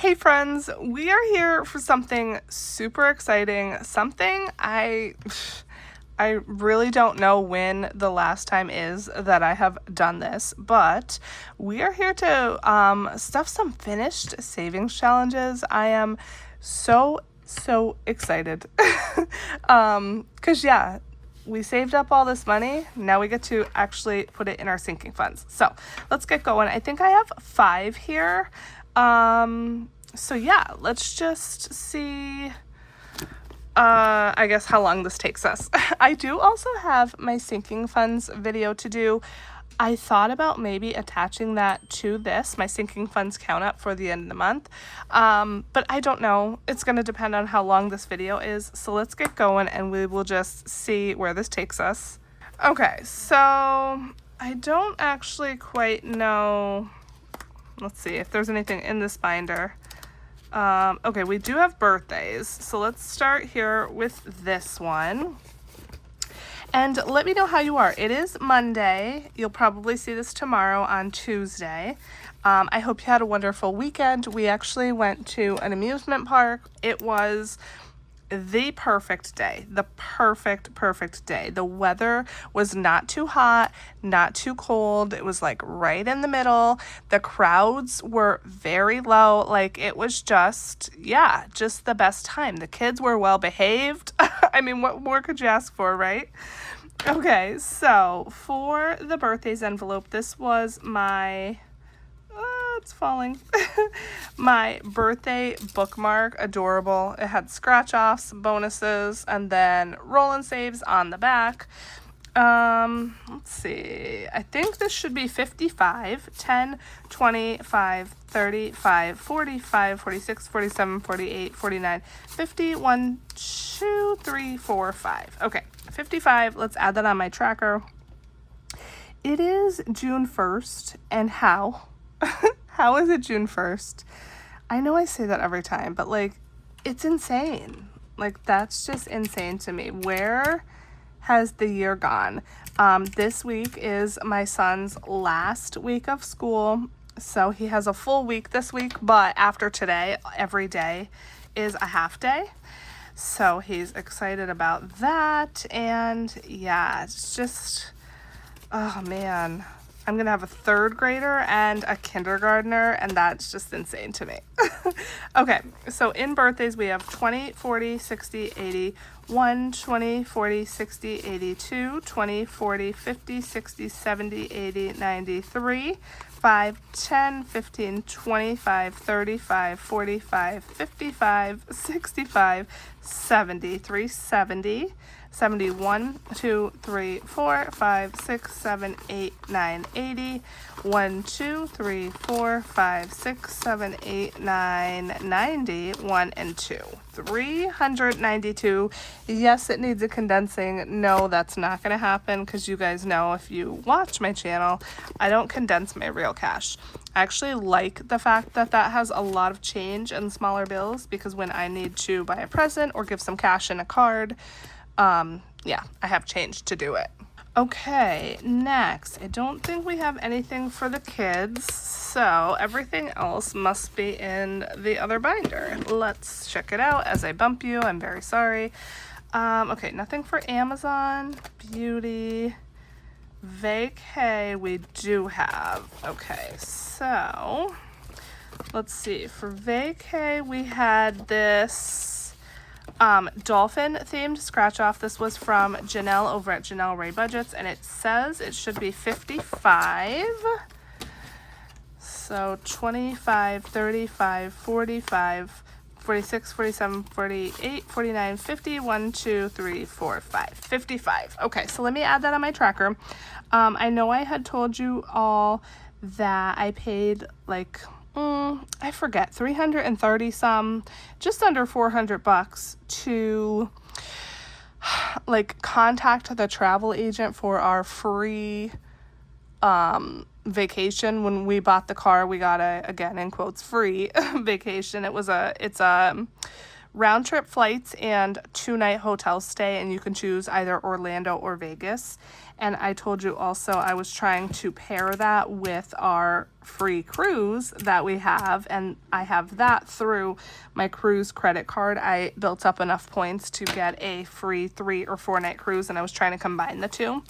Hey friends, we are here for something super exciting, something I really don't know when the last time is that I have done this, but we are here to stuff some finished savings challenges. I am so excited. 'Cause yeah, we saved up all this money. Now we get to actually put it in our sinking funds. So let's get going. I think I have 5 here. So yeah, let's just see, I guess how long this takes us. I do also have my sinking funds video to do. I thought about maybe attaching that to this, my sinking funds count up for the end of the month. But I don't know. It's going to depend on how long this video is. So let's get going and we will just see where this takes us. Okay, so I don't actually quite know. Let's see if there's anything in this binder. Okay, we do have birthdays. So let's start here with this one. And let me know how you are. It is Monday. You'll probably see this tomorrow on Tuesday. I hope you had a wonderful weekend. We actually went to an amusement park. It was the perfect day, the perfect day. The weather was not too hot, not too cold. It was like right in the middle. The crowds were very low. Like it was just, yeah, just the best time. The kids were well behaved. I mean, what more could you ask for, right? Okay, so for the birthdays envelope, this was my it's falling. My birthday bookmark, adorable. It had scratch offs, bonuses, and then roll and saves on the back. Let's see. I think this should be 55, 10, 25, 35, 45, 46, 47, 48, 49, 50, 1, 2, 3, 4, 5. Okay, 55. Let's add that on my tracker. It is June 1st, and how? How is it June 1st? I know I say that every time, but like, it's insane. Like, that's just insane to me. Where has the year gone? This week is my son's last week of school. So he has a full week this week, but after today, every day is a half day. So he's excited about that. And yeah, it's just, oh man. I'm going to have a 3rd grader and a kindergartner, and that's just insane to me. Okay, so in birthdays, we have 20, 40, 60, 80, 1, 20, 40, 60, 82, 20, 40, 50, 60, 70, 80, 93, 5, 10, 15, 25, 35, 45, 55, 65, 73, 70, 71, 2, 3, 4, 5, 6, 7, 8, 9, 80, 1, 2, 3, 4, 5, 6, 7, 8, 9, 90, 1 and 2. 392. Yes, it needs a condensing. No, that's not going to happen because you guys know if you watch my channel, I don't condense my real cash. I actually like the fact that that has a lot of change and smaller bills because when I need to buy a present or give some cash in a card, yeah, I have change to do it. Okay, next, I don't think we have anything for the kids, so everything else must be in the other binder. Let's check it out as I bump you. I'm very sorry. Okay, nothing for Amazon, beauty, vacay we do have. Okay, so let's see. For vacay, we had this dolphin themed scratch off. This was from Janelle over at Janelle Ray Budgets, and it says it should be 55. So 25, 35, 45, 46, 47, 48, 49, 50, 1, 2, 3, 4, 5, 55. Okay, so let me add that on my tracker. I know I had told you all that I paid like I forget, 330 some, just under $400 to like contact the travel agent for our free vacation. When we bought the car, we got a, again in quotes, free vacation. It's a round trip flights and 2-night hotel stay, and you can choose either Orlando or Vegas. And I told you also I was trying to pair that with our free cruise that we have, and I have that through my cruise credit card. I built up enough points to get a free 3 or 4-night cruise, and I was trying to combine the two.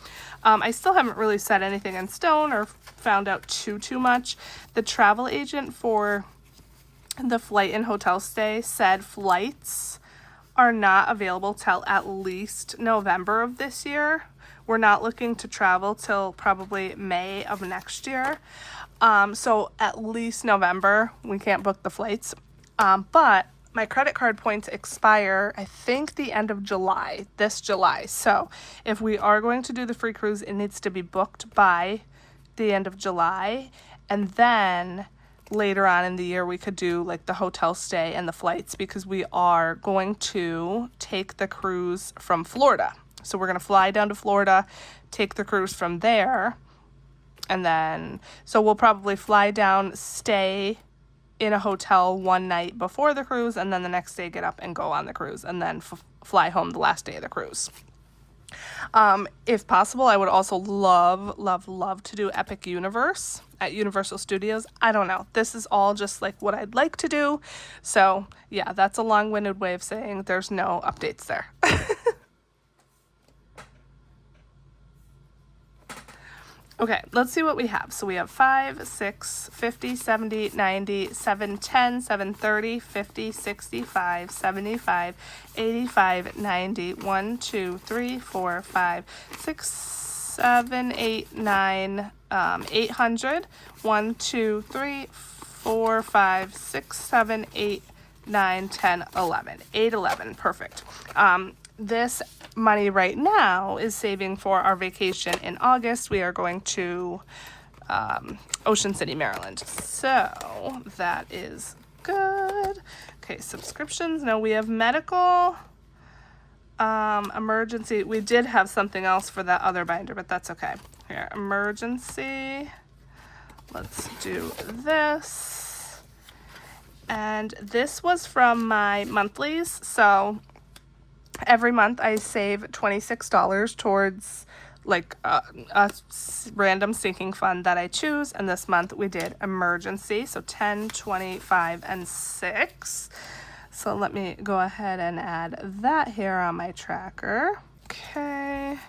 I still haven't really set anything in stone or found out too much. The travel agent for the flight and hotel stay said flights are not available till at least November of this year. We're not looking to travel till probably May of next year. So at least November, we can't book the flights. But my credit card points expire, I think, the end of July, this July. So if we are going to do the free cruise, it needs to be booked by the end of July. And then later on in the year, we could do like the hotel stay and the flights, because we are going to take the cruise from Florida. So we're going to fly down to Florida, take the cruise from there, and then, so we'll probably fly down, stay in a hotel one night before the cruise, and then the next day get up and go on the cruise, and then fly home the last day of the cruise. If possible, I would also love to do Epic Universe at Universal Studios. I don't know. This is all just like what I'd like to do. So yeah, that's a long-winded way of saying there's no updates there. Okay, let's see what we have. So we have 5, 6, 50, 70, 90, 7, 10, 7, 30, 50, 65, 75, 85, 90, 1, 2, 3, 4, 5, 6, 7, 8, 9, 800, 1, 2, 3, 4, 5, 6, 7, 8, 9, 10, 11. 811, perfect. This money right now is saving for our vacation in August. We are going to Ocean City, Maryland. So that is good. Okay, subscriptions. No, we have medical, emergency. We did have something else for that other binder, but that's okay. Here, emergency. Let's do this. And this was from my monthlies. So every month I save $26 towards like a random sinking fund that I choose. And this month we did emergency. So 10, 25, and 6. So let me go ahead and add that here on my tracker. Okay.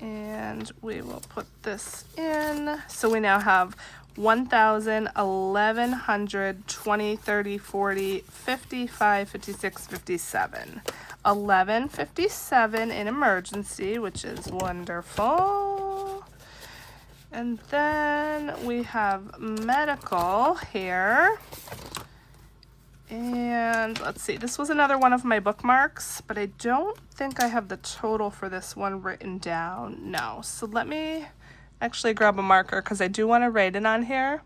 And we will put this in. So we now have 1,000, 1,100, 20, 30, 40, 55, 56, 57. 1157 in emergency, which is wonderful. And then we have medical here. And let's see, this was another one of my bookmarks, but I don't think I have the total for this one written down. No. So let me actually grab a marker because I do want to write it on here.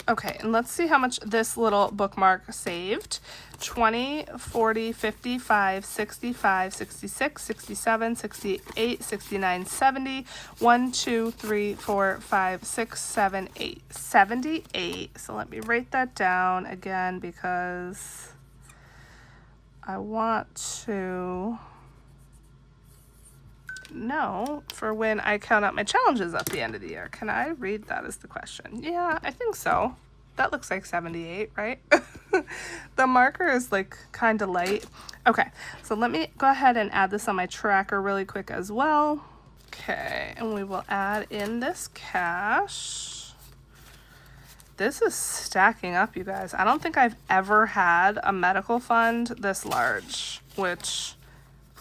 Okay, and let's see how much this little bookmark saved. 20, 40, 55, 65, 66, 67, 68, 69, 70, 1, 2, 3, 4, 5, 6, 7, 8, 78. So let me write that down again because I want to know for when I count out my challenges at the end of the year. Can I read that is the question? Yeah, I think so. That looks like 78, right? The marker is like kind of light. Okay, so let me go ahead and add this on my tracker really quick as well. Okay, and we will add in this cash. This is stacking up, you guys. I don't think I've ever had a medical fund this large, which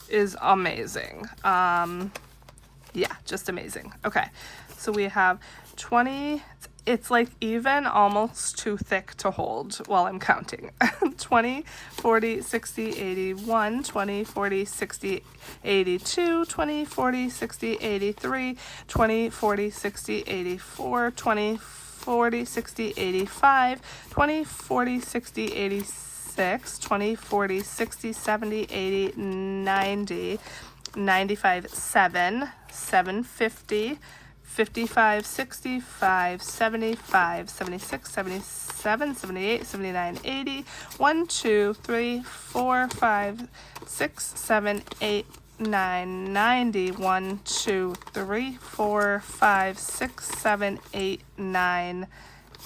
is amazing. Yeah, just amazing. Okay, so we have 20, it's like even almost too thick to hold while I'm counting. 20, 40, 60, 81, 20, 40, 60, 82, 20, 40, 60, 83, 20, 40, 60, 84, 20, 40, 60, 85, 20, 40, 60, 86, 20, 40, 60, 70, 80, 90, 95, 7, 750, 55, 65, 75, 76, 77, 78, 79, 80. 1, 2, 3, 4, 5, 6, 7, 8, 9, 90. 1, 2, 3, 4, 5, 6, 7, 8, 9,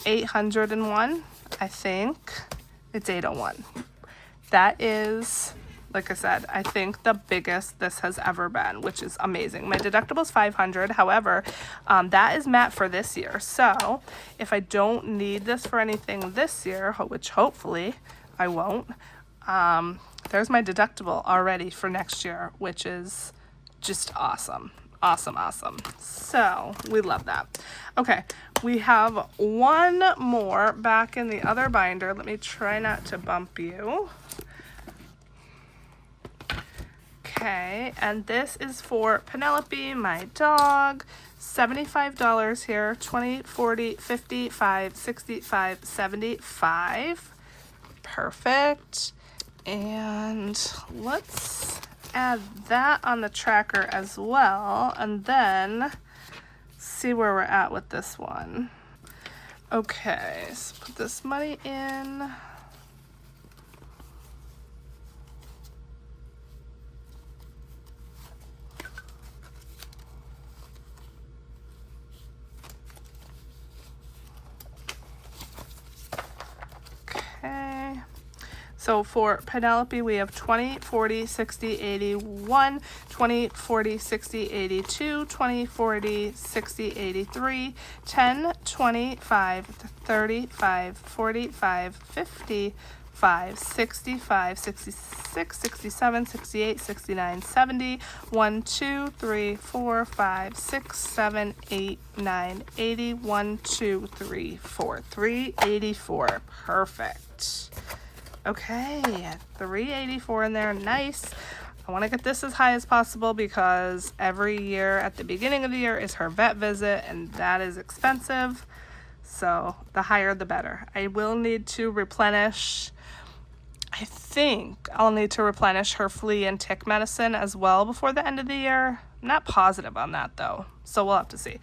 801. I think it's 801. That is, like I said, I think the biggest this has ever been, which is amazing. My deductible is $500. However, that is met for this year. So if I don't need this for anything this year, which hopefully I won't, there's my deductible already for next year, which is just awesome. Awesome, awesome. So we love that. Okay, we have one more back in the other binder. Let me try not to bump you. Okay, and this is for Penelope, my dog. $75 here. 20, 40, 55, 65, 75. Perfect. And let's add that on the tracker as well, and then see where we're at with this one. Okay, so put this money in. Okay. So for Penelope, we have 20, 40, 60, 81, 20, 40, 60, 82, 20, 40, 60, 83, 10, 25, 35, 45, 55, 65, 66, 67, 68, 69, 70, 1, 2, 3, 4, 5, 6, 7, 8, 9, 80, 1, 2, 3, 4, 384. Perfect. Okay, 384 in there. Nice. I want to get this as high as possible because every year at the beginning of the year is her vet visit, and that is expensive. So the higher the better. I will need to replenish, I think I'll need to replenish her flea and tick medicine as well before the end of the year. I'm not positive on that though, so we'll have to see.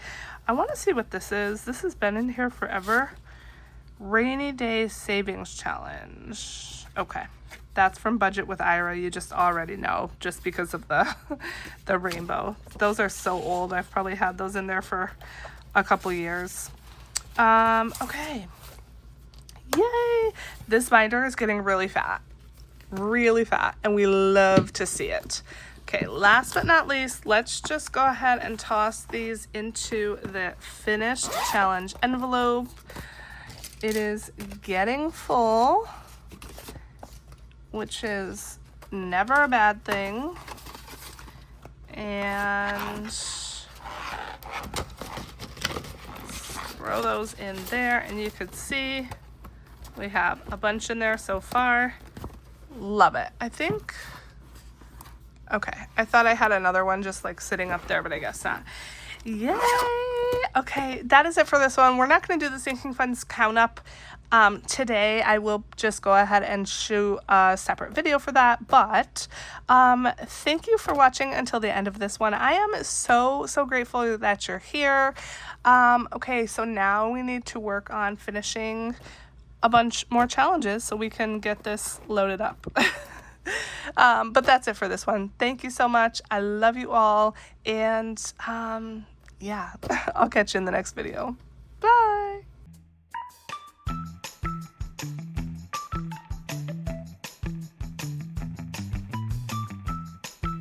I want to see what this is. This has been in here forever. Rainy Day Savings Challenge. Okay, that's from Budget with Ira. You just already know, just because of the the rainbow. Those are so old. I've probably had those in there for a couple years. Okay. Yay! This binder is getting really fat, and we love to see it. Okay, last but not least, let's just go ahead and toss these into the finished challenge envelope. It is getting full, which is never a bad thing. And let's throw those in there, and you could see we have a bunch in there so far. Love it. I think, okay, I thought I had another one just like sitting up there, but I guess not. Yay! Okay, that is it for this one. We're not going to do the sinking funds count up today. I will just go ahead and shoot a separate video for that. But thank you for watching until the end of this one. I am so grateful that you're here. Okay, so now we need to work on finishing a bunch more challenges so we can get this loaded up. But that's it for this one. Thank you so much. I love you all. And yeah, I'll catch you in the next video.